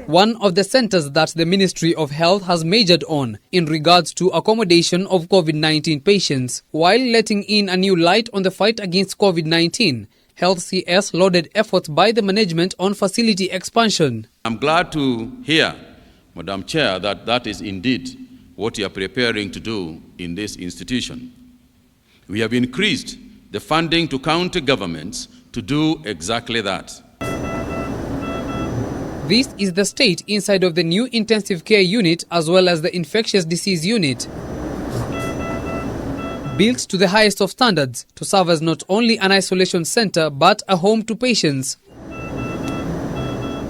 One of the centers that the Ministry of Health has majored on in regards to accommodation of COVID-19 patients, while letting in a new light on the fight against COVID-19. Health CS lauded efforts by the management on facility expansion. I'm glad to hear, Madam Chair, that is indeed what you are preparing to do in this institution. We have increased the funding to county governments to do exactly that. This is the state inside of the new intensive care unit as well as the infectious disease unit, built to the highest of standards to serve as not only an isolation center but a home to patients.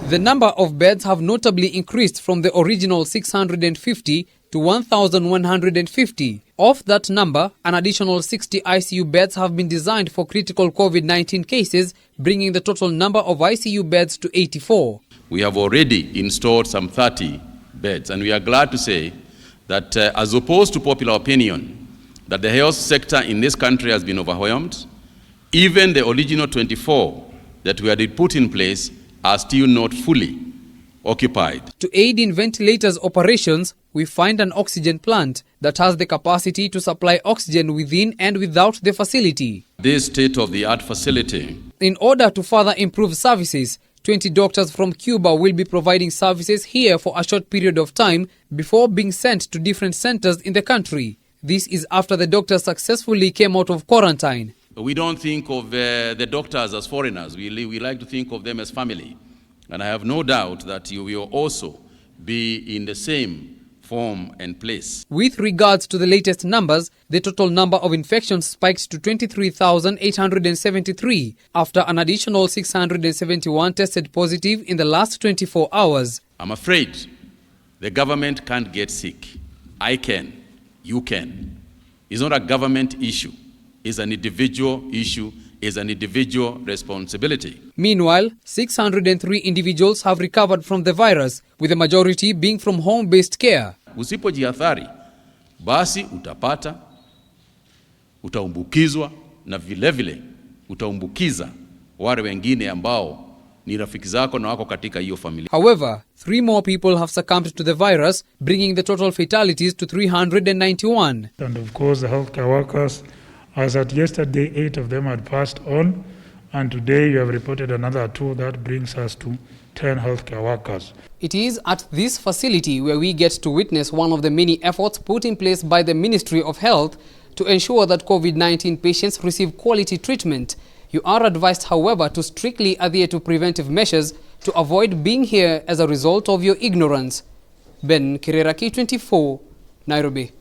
The number of beds have notably increased from the original 650 to 1,150. Of that number, an additional 60 ICU beds have been designed for critical COVID-19 cases, bringing the total number of ICU beds to 84. We have already installed some 30 beds, and we are glad to say that as opposed to popular opinion, that the health sector in this country has been overwhelmed, even the original 24 that we had put in place are still not fully occupied. To aid in ventilators operations, we find an oxygen plant that has the capacity to supply oxygen within and without the facility. This state-of-the-art facility. In order to further improve services, 20 doctors from Cuba will be providing services here for a short period of time before being sent to different centers in the country. This is after the doctors successfully came out of quarantine. We don't think of the doctors as foreigners. We like to think of them as family. And I have no doubt that you will also be in the same form and place. With regards to the latest numbers, the total number of infections spiked to 23,873 after an additional 671 tested positive in the last 24 hours. I'm afraid the government can't get sick. I can. You can. It's not a government issue. It's an individual issue. It's an individual responsibility. Meanwhile, 603 individuals have recovered from the virus, with the majority being from home-based care. Usipojiathari, basi utapata, utaumbukizwa na vilevile utaumbukiza wale wengine ambao ni rafiki zako na wako katika hiyo familia. However, 3 more people have succumbed to the virus, bringing the total fatalities to 391. And of course, the healthcare workers, as at yesterday, 8 of them had passed on, and today you have reported another 2. That brings us to 10 healthcare workers. It is at this facility where we get to witness one of the many efforts put in place by the Ministry of Health to ensure that COVID-19 patients receive quality treatment. You are advised, however, to strictly adhere to preventive measures to avoid being here as a result of your ignorance. Ben Kirera, K24, Nairobi.